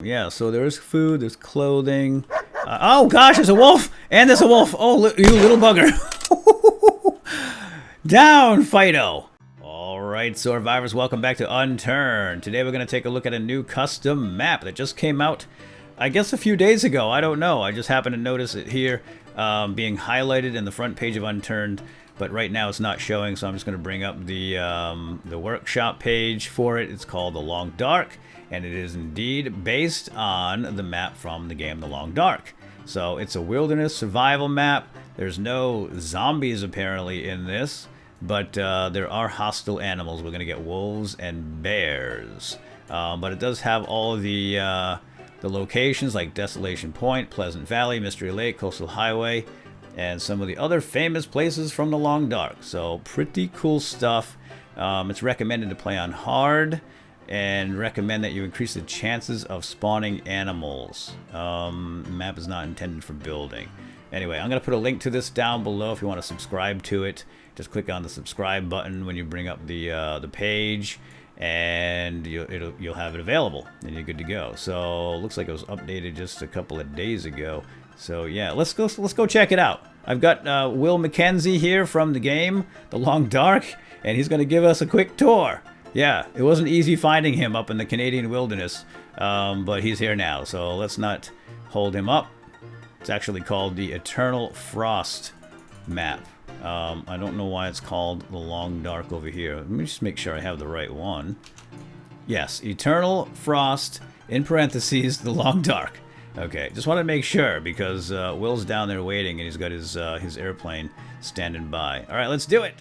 Yeah, so there's food, there's clothing. Oh gosh, there's a wolf! And there's a wolf! Oh, you little bugger! Down, Fido! Alright, survivors, welcome back to Unturned. Today we're going to take a look at a new custom map that just came out, I guess a few days ago. I don't know. I just happened to notice it here being highlighted in the front page of Unturned. But right now it's not showing, so I'm just going to bring up the workshop page for it. It's called The Long Dark, and it is indeed based on the map from the game The Long Dark. So it's a wilderness survival map. There's no zombies apparently in this, but there are hostile animals. We're going to get wolves and bears. But it does have all of the locations like Desolation Point, Pleasant Valley, Mystery Lake, Coastal Highway, and some of the other famous places from The Long Dark. So pretty cool stuff. It's recommended to play on hard, and recommend that you increase the chances of spawning animals. The map is not intended for building. Anyway, I'm going to put a link to this down below if you want to subscribe to it. Just click on the subscribe button when you bring up the page, and you'll have it available, and you're good to go. So looks like it was updated just a couple of days ago. So yeah, let's go check it out. I've got Will Mackenzie here from the game, The Long Dark, and he's going to give us a quick tour. Yeah, it wasn't easy finding him up in the Canadian wilderness, but he's here now, so let's not hold him up. It's actually called the Eternal Frost map. I don't know why it's called The Long Dark over here. Let me just make sure I have the right one. Yes, Eternal Frost, in parentheses, The Long Dark. Okay, just want to make sure because Will's down there waiting and he's got his airplane standing by. All right, let's do it.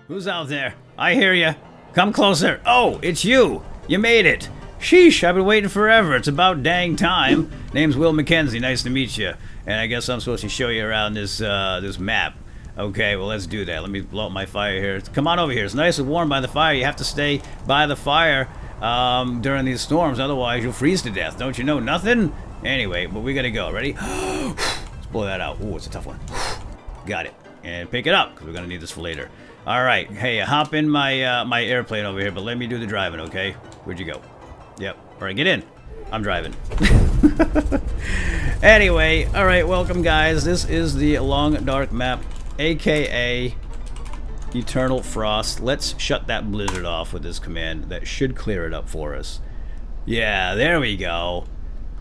Who's out there? I hear you. Come closer. Oh, it's you. You made it. Sheesh, I've been waiting forever. It's about dang time. Name's Will Mackenzie. Nice to meet you. And I guess I'm supposed to show you around this this map. Okay, well, let's do that. Let me blow up my fire here. Come on over here. It's nice and warm by the fire. You have to stay by the fire during these storms. Otherwise, you'll freeze to death. Don't you know nothing? Anyway, but we gotta go. Ready? Let's blow that out. Ooh, it's a tough one. Got it. And pick it up, because we're gonna need this for later. Alright, hey, hop in my my airplane over here, but let me do the driving, okay? Where'd you go? Yep. Alright, get in. I'm driving. Anyway, alright, welcome guys. This is the Long Dark map, aka Eternal Frost. Let's shut that blizzard off with this command. That should clear it up for us. Yeah, there we go.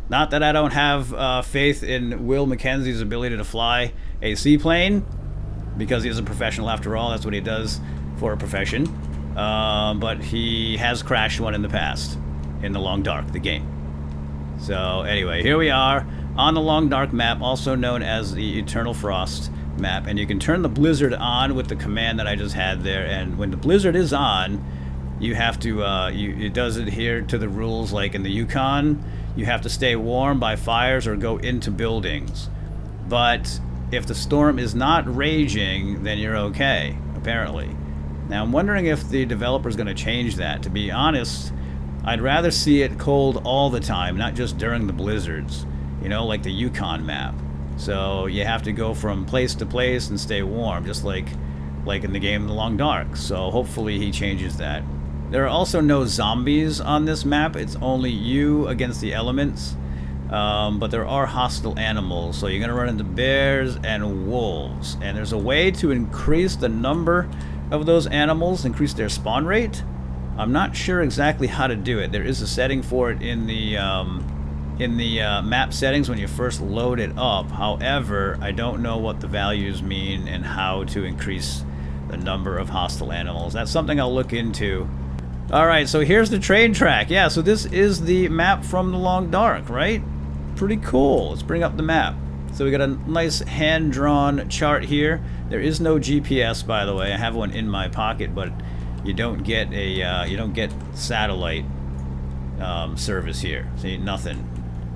Not that I don't have faith in Will Mackenzie's ability to fly a seaplane, because he is a professional after all. That's what he does for a profession. But he has crashed one in the past, in The Long Dark, the game. So anyway, here we are on the Long Dark map, also known as the Eternal Frost map. And you can turn the blizzard on with the command that I just had there. And when the blizzard is on, you have to, it does adhere to the rules like in the Yukon. You have to stay warm by fires or go into buildings. But if the storm is not raging, then you're okay, apparently. Now, I'm wondering if the developer's going to change that. To be honest, I'd rather see it cold all the time, not just during the blizzards. You know, like the Yukon map. So you have to go from place to place and stay warm, just like in the game The Long Dark. So hopefully he changes that. There are also no zombies on this map. It's only you against the elements. But there are hostile animals, so you're going to run into bears and wolves. And there's a way to increase the number of those animals, increase their spawn rate. I'm not sure exactly how to do it. There is a setting for it in the map settings when you first load it up. However, I don't know what the values mean and how to increase the number of hostile animals. That's something I'll look into. Alright, so here's the train track. Yeah, so this is the map from The Long Dark, right? Pretty cool. Let's bring up the map. So we got a nice hand-drawn chart here. There is no GPS, by the way. I have one in my pocket, but you don't get satellite service here. See, nothing.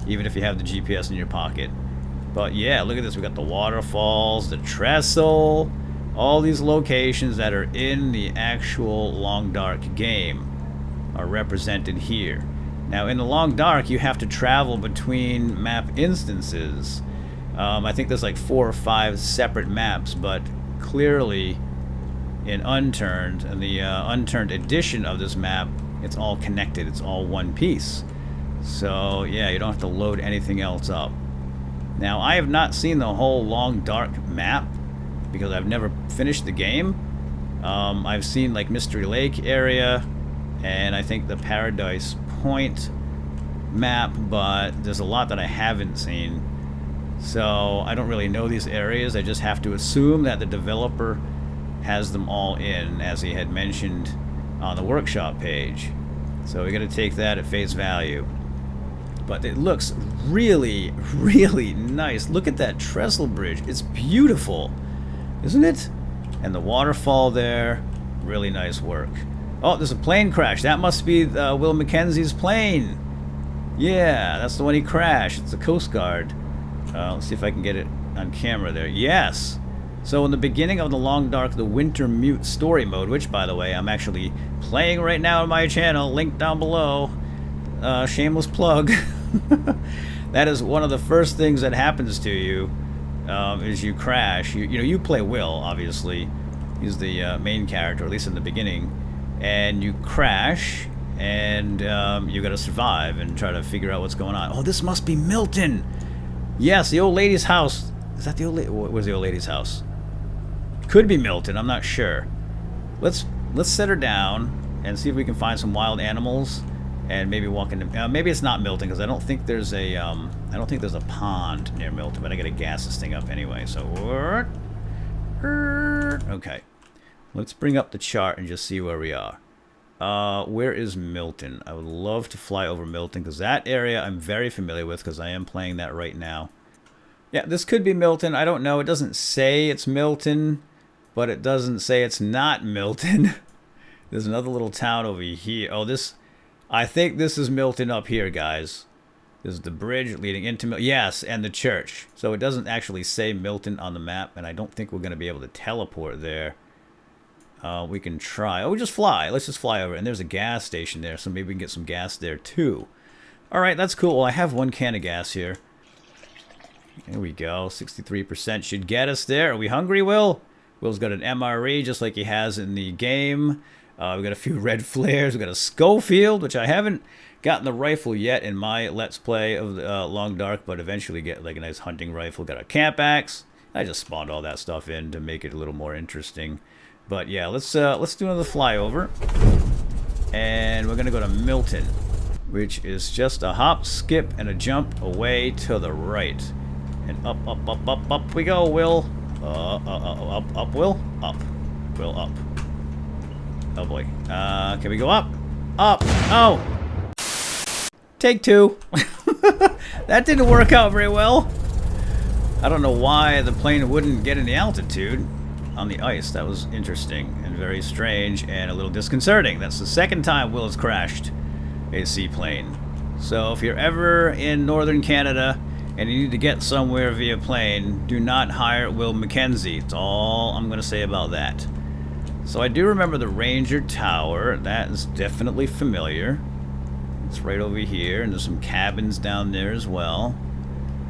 Even if you have the GPS in your pocket. But yeah, look at this. We got the waterfalls, the trestle, all these locations that are in the actual Long Dark game are represented here. Now, in The Long Dark, you have to travel between map instances. I think there's like 4 or 5 separate maps, but clearly in Unturned, and the Unturned edition of this map, it's all connected. It's all one piece. So, yeah, you don't have to load anything else up. Now, I have not seen the whole Long Dark map because I've never finished the game. I've seen, like, Mystery Lake area and I think the Paradise Point map, but there's a lot that I haven't seen. So, I don't really know these areas. I just have to assume that the developer has them all in, as he had mentioned on the workshop page. So, we got to take that at face value. But it looks really, really nice. Look at that trestle bridge. It's beautiful, isn't it? And the waterfall there, really nice work. Oh, there's a plane crash. That must be Will Mackenzie's plane. Yeah, that's the one he crashed. It's the Coast Guard. Let's see if I can get it on camera there. Yes. So in the beginning of the Long Dark, the Winter Mute story mode, which, by the way, I'm actually playing right now on my channel, link down below. Shameless plug. That is one of the first things that happens to you is you crash. You know, you play Will, obviously. He's the main character, at least in the beginning. And you crash, and you got to survive and try to figure out what's going on. Oh, this must be Milton. Yes, the old lady's house. Is that the old lady? Where's the old lady's house? Could be Milton. I'm not sure. Let's set her down and see if we can find some wild animals. And maybe walk into... maybe it's not Milton, because I don't think there's a... I don't think there's a pond near Milton, but I gotta gas this thing up anyway, so... Okay. Let's bring up the chart and just see where we are. Where is Milton? I would love to fly over Milton, because that area I'm very familiar with, because I am playing that right now. Yeah, this could be Milton. I don't know. It doesn't say it's Milton, but it doesn't say it's not Milton. There's another little town over here. Oh, this... I think this is Milton up here, guys. This is the bridge leading into Milton. Yes, and the church. So it doesn't actually say Milton on the map, and I don't think we're going to be able to teleport there. We can try. Oh, we just fly. Let's just fly over. And there's a gas station there, so maybe we can get some gas there, too. All right, that's cool. Well, I have one can of gas here. There we go. 63% should get us there. Are we hungry, Will? Will's got an MRE, just like he has in the game. We've got a few red flares. We've got a Schofield, which I haven't gotten the rifle yet in my Let's Play of Long Dark, but eventually get like a nice hunting rifle. Got a camp axe. I just spawned all that stuff in to make it a little more interesting. But yeah, let's do another flyover. And we're going to go to Milton, which is just a hop, skip, and a jump away to the right. And up, up, up, up, up we go, Will. Up, Will. Up. Will, up. Oh boy. Can we go up? Up! Oh! Take two. That didn't work out very well. I don't know why the plane wouldn't get any altitude on the ice. That was interesting and very strange and a little disconcerting. That's the second time Will has crashed a seaplane. So if you're ever in northern Canada and you need to get somewhere via plane, do not hire Will Mackenzie. That's all I'm going to say about that. So I do remember the Ranger Tower. That is definitely familiar. It's right over here, and there's some cabins down there as well.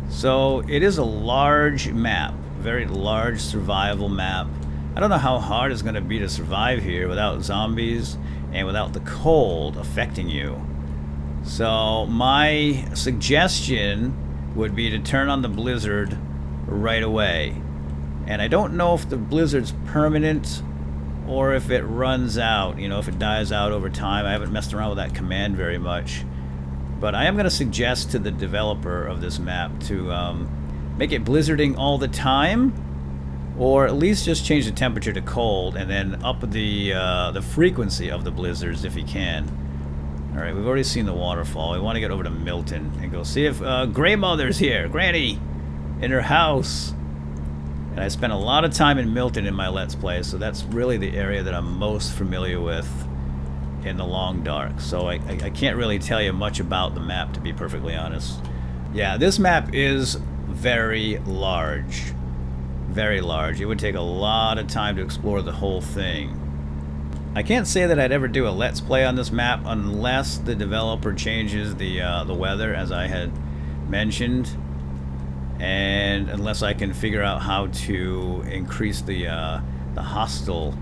So it is a large map, very large survival map. I don't know how hard it's going to be to survive here without zombies and without the cold affecting you. So my suggestion would be to turn on the blizzard right away. And I don't know if the blizzard's permanent or if it runs out, you know, if it dies out over time. I haven't messed around with that command very much. But I am going to suggest to the developer of this map to make it blizzarding all the time, or at least just change the temperature to cold and then up the frequency of the blizzards if you can. Alright, we've already seen the waterfall. We want to get over to Milton and go see if Grey Mother's here, Granny, in her house. And I spent a lot of time in Milton in my Let's Play, so that's really the area that I'm most familiar with in the Long Dark. So I can't really tell you much about the map, to be perfectly honest. Yeah, this map is very large. Very large. It would take a lot of time to explore the whole thing. I can't say that I'd ever do a Let's Play on this map unless the developer changes the weather, as I had mentioned. And unless I can figure out how to increase the hostile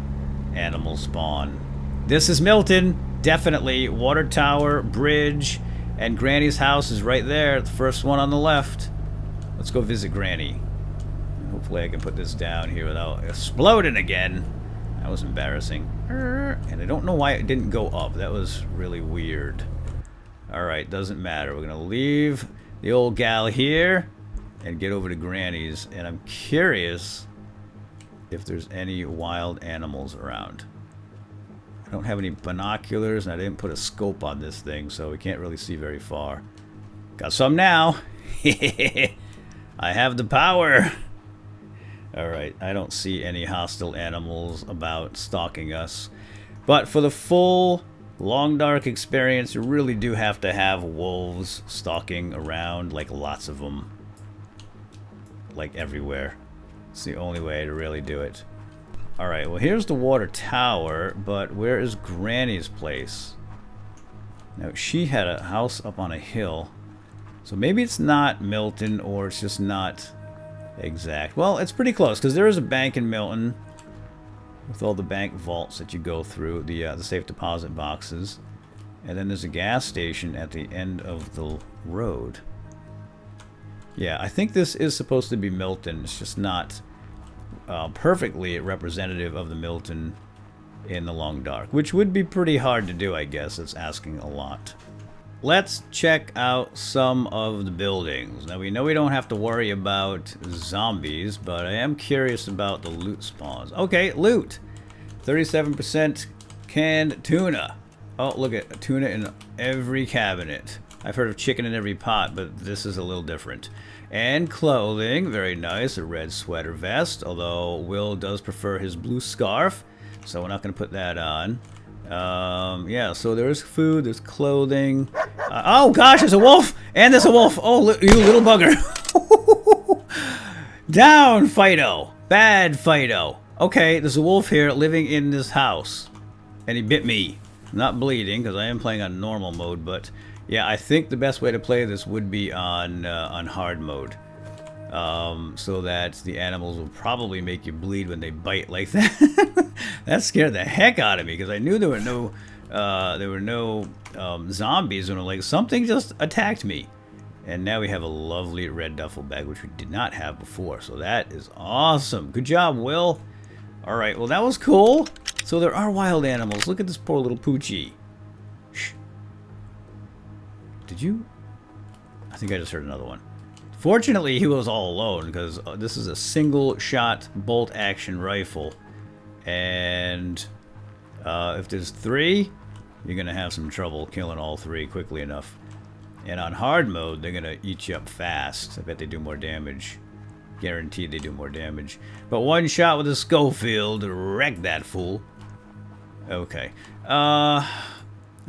animal spawn. This is Milton, definitely. Water tower, bridge, And Granny's house is right there, the first one on the left. Let's go visit Granny. Hopefully I can put this down here without exploding again. That was embarrassing. And I don't know why it didn't go up. That was really weird. Alright, doesn't matter. We're going to leave the old gal here and get over to Granny's. And I'm curious if there's any wild animals around. I don't have any binoculars, and I didn't put a scope on this thing, so we can't really see very far. Got some now. I have the power. Alright, I don't see any hostile animals about stalking us. But for the full Long Dark experience, you really do have to have wolves stalking around, like lots of them. Like everywhere. It's the only way to really do it. Alright, well here's the water tower, but where is Granny's place? Now, she had a house up on a hill. So maybe it's not Milton, or it's just not exact. Well, it's pretty close, because there is a bank in Milton with all the bank vaults that you go through, the safe deposit boxes. And then there's a gas station at the end of the road. Yeah, I think this is supposed to be Milton. It's just not perfectly representative of the Milton in the Long Dark, which would be pretty hard to do, I guess. It's asking a lot. Let's check out some of the buildings. Now, we know we don't have to worry about zombies, but I am curious about the loot spawns. Okay, loot. 37% canned tuna. Oh, look at tuna in every cabinet. I've heard of chicken in every pot, but this is a little different. And clothing, very nice. A red sweater vest, although Will does prefer his blue scarf, so we're not going to put that on. Yeah, so there's food, there's clothing. Oh gosh, there's a wolf! And there's a wolf! Oh, you little bugger! Down, Fido! Bad Fido! Okay, there's a wolf here living in this house. And he bit me. I'm not bleeding, because I am playing on normal mode, but yeah, I think the best way to play this would be on hard mode. So that the animals will probably make you bleed when they bite like that. That scared the heck out of me, because I knew there were no zombies, and like something just attacked me. And now we have a lovely red duffel bag, which we did not have before. So that is awesome. Good job, Will. All right, well that was cool. So there are wild animals. Look at this poor little Poochie. Shh. Did you? I think I just heard another one. Fortunately, he was all alone, because this is a single-shot bolt-action rifle. And if there's 3, you're going to have some trouble killing all 3 quickly enough. And on hard mode, they're going to eat you up fast. I bet they do more damage. Guaranteed they do more damage. But one shot with a Schofield wrecked that fool. Okay. I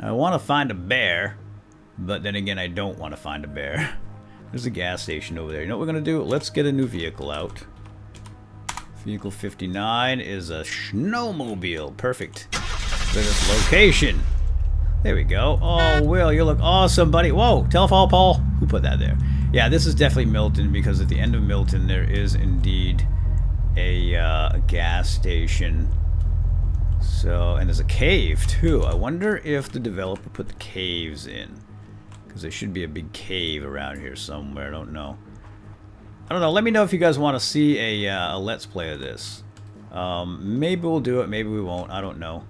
want to find a bear, but then again, I don't want to find a bear. There's a gas station over there. You know what we're going to do? Let's get a new vehicle out. Vehicle 59 is a snowmobile. Perfect for this location. There we go. Oh, Will, you look awesome, buddy. Whoa, telephone Paul. Who put that there? Yeah, this is definitely Milton, because at the end of Milton, there is indeed a gas station. So, and there's a cave, too. I wonder if the developer put the caves in. Because there should be a big cave around here somewhere. I don't know. Let me know if you guys want to see a Let's Play of this. Maybe we'll do it. Maybe we won't. I don't know.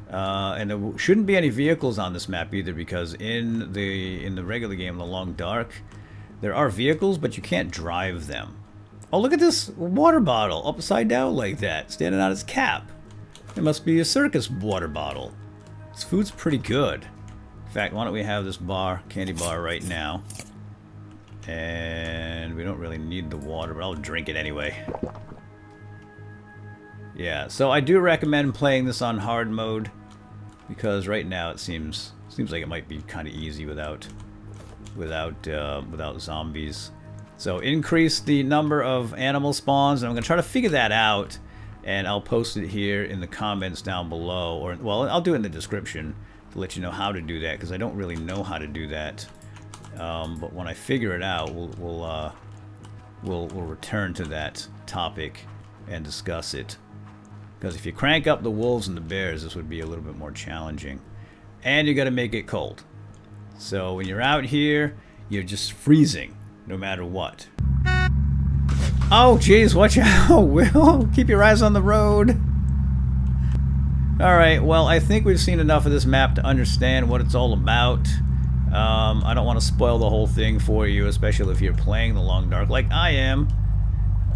And there shouldn't be any vehicles on this map either, because in the regular game, The Long Dark, there are vehicles, but you can't drive them. Oh, look at this water bottle upside down like that, standing on its cap. It must be a circus water bottle. This food's pretty good. In fact, why don't we have this candy bar right now? And we don't really need the water, but I'll drink it anyway. Yeah, so I do recommend playing this on hard mode, because right now it seems like it might be kind of easy without zombies. So increase the number of animal spawns, and I'm gonna try to figure that out, and I'll post it here in the comments down below, or well, I'll do it in the description to let you know how to do that, because I don't really know how to do that. But when I figure it out, we'll return to that topic and discuss it. Because if you crank up the wolves and the bears, this would be a little bit more challenging. And you got to make it cold. So when you're out here, you're just freezing, no matter what. Oh, jeez, watch out, Will. Keep your eyes on the road. Alright, well, I think we've seen enough of this map to understand what it's all about. I don't want to spoil the whole thing for you, especially if you're playing the Long Dark like I am.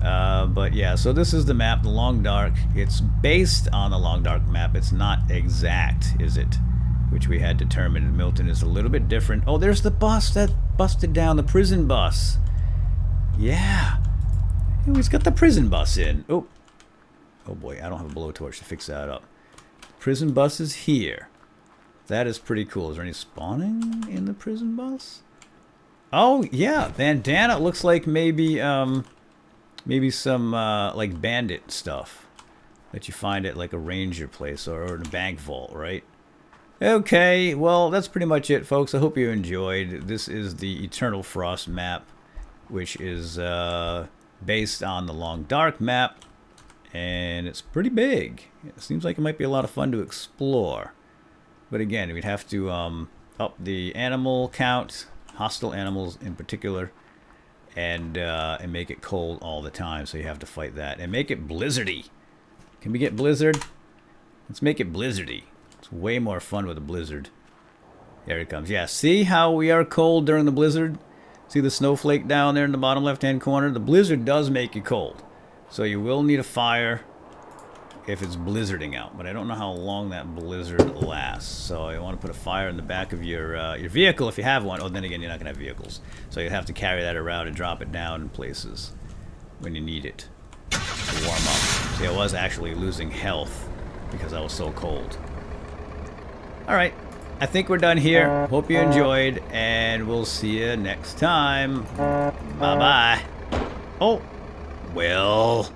But yeah, so this is the map, the Long Dark. It's based on the Long Dark map. It's not exact, is it? Which we had determined in Milton is a little bit different. Oh, there's the bus that busted down, the prison bus. Yeah. He's got the prison bus in. Oh. Oh boy, I don't have a blowtorch to fix that up. Prison bus is here. That is pretty cool. Is there any spawning in the prison bus? Oh, yeah. Bandana looks like maybe some like bandit stuff that you find at like a ranger place or in a bank vault, right? Okay, well, that's pretty much it, folks. I hope you enjoyed. This is the Eternal Frost map, which is based on the Long Dark map, and it's pretty big. It seems like it might be a lot of fun to explore. But again, we'd have to up the animal count, hostile animals in particular, and make it cold all the time, so you have to fight that. And make it blizzardy. Can we get blizzard? Let's make it blizzardy. It's way more fun with a blizzard. There it comes. Yeah, see how we are cold during the blizzard? See the snowflake down there in the bottom left-hand corner? The blizzard does make you cold. So you will need a fire if it's blizzarding out. But I don't know how long that blizzard lasts. So you want to put a fire in the back of your vehicle if you have one. Oh, then again, you're not going to have vehicles. So you have to carry that around and drop it down in places when you need it to warm up. See, I was actually losing health because I was so cold. Alright, I think we're done here. Hope you enjoyed, and we'll see you next time. Bye-bye. Oh, well...